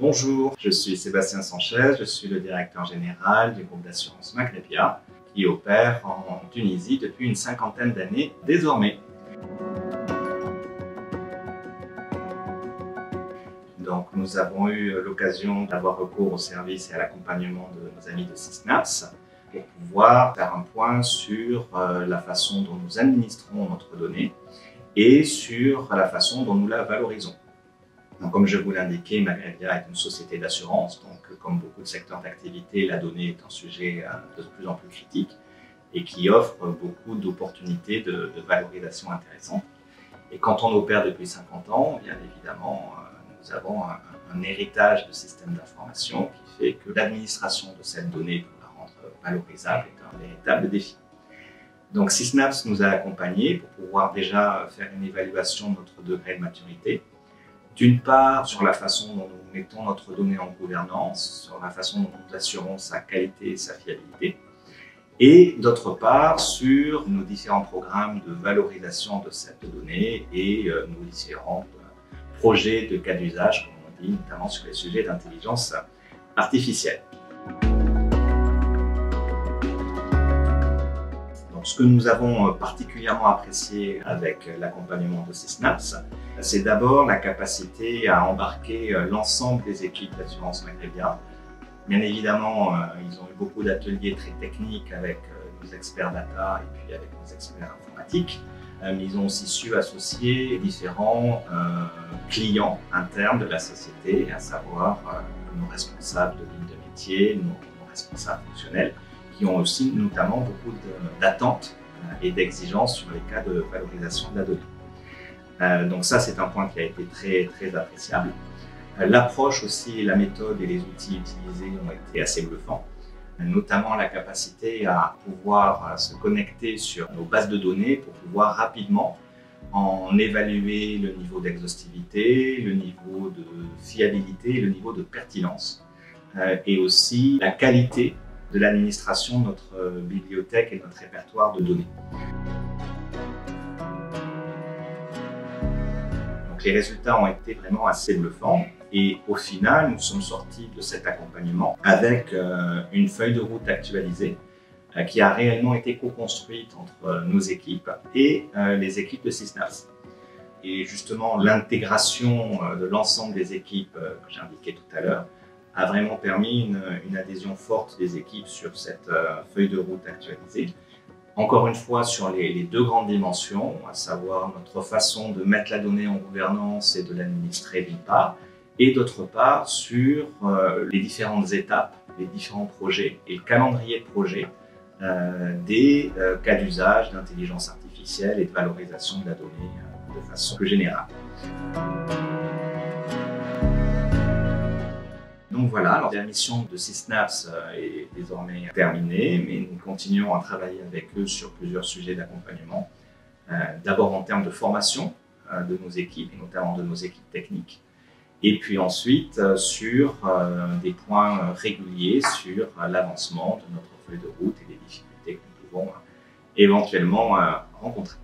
Bonjour, je suis Sébastien Sanchez, je suis le directeur général du groupe d'assurance Maghrébia qui opère en Tunisie depuis une cinquantaine d'années désormais. Donc, nous avons eu l'occasion d'avoir recours au service et à l'accompagnement de nos amis de Sysnaps pour pouvoir faire un point sur la façon dont nous administrons notre donnée et sur la façon dont nous la valorisons. Donc, comme je vous l'indiquais, Maghrébia est une société d'assurance, donc comme beaucoup de secteurs d'activité, la donnée est un sujet de plus en plus critique et qui offre beaucoup d'opportunités de valorisation intéressantes. Et quand on opère depuis 50 ans, bien évidemment, nous avons un héritage de systèmes d'information qui fait que l'administration de cette donnée pour la rendre valorisable est un véritable défi. Donc Sysnaps nous a accompagnés pour pouvoir déjà faire une évaluation de notre degré de maturité. D'une part, sur la façon dont nous mettons notre donnée en gouvernance, sur la façon dont nous assurons sa qualité et sa fiabilité, et d'autre part, sur nos différents programmes de valorisation de cette donnée et nos différents projets de cas d'usage, comme on dit, notamment sur les sujets d'intelligence artificielle. Donc, ce que nous avons particulièrement apprécié avec l'accompagnement de Sysnaps, c'est d'abord la capacité à embarquer l'ensemble des équipes d'assurance Maghrébia. Bien évidemment, ils ont eu beaucoup d'ateliers très techniques avec nos experts data et puis avec nos experts informatiques. Mais ils ont aussi su associer différents clients internes de la société, à savoir nos responsables de ligne de métier, nos responsables fonctionnels, qui ont aussi notamment beaucoup d'attentes et d'exigences sur les cas de valorisation de la donnée. Donc ça, c'est un point qui a été très appréciable. L'approche aussi, la méthode et les outils utilisés ont été assez bluffants, notamment la capacité à pouvoir se connecter sur nos bases de données pour pouvoir rapidement en évaluer le niveau d'exhaustivité, le niveau de fiabilité, le niveau de pertinence et aussi la qualité de l'administration de notre bibliothèque et de notre répertoire de données. Donc les résultats ont été vraiment assez bluffants. Et au final, nous sommes sortis de cet accompagnement avec une feuille de route actualisée qui a réellement été co-construite entre nos équipes et les équipes de Sysnaps. Et justement, l'intégration de l'ensemble des équipes que j'ai indiqué tout à l'heure a vraiment permis une adhésion forte des équipes sur cette feuille de route actualisée. Encore une fois, sur les deux grandes dimensions, à savoir notre façon de mettre la donnée en gouvernance et de l'administrer d'une part, et d'autre part sur les différentes étapes, les différents projets et le calendrier de projet des cas d'usage d'intelligence artificielle et de valorisation de la donnée de façon plus générale. Donc voilà, alors la mission de Sysnaps est désormais terminée, mais nous continuons à travailler avec eux sur plusieurs sujets d'accompagnement. D'abord en termes de formation de nos équipes, et notamment de nos équipes techniques. Et puis ensuite sur des points réguliers sur l'avancement de notre feuille de route et les difficultés que nous pouvons éventuellement rencontrer.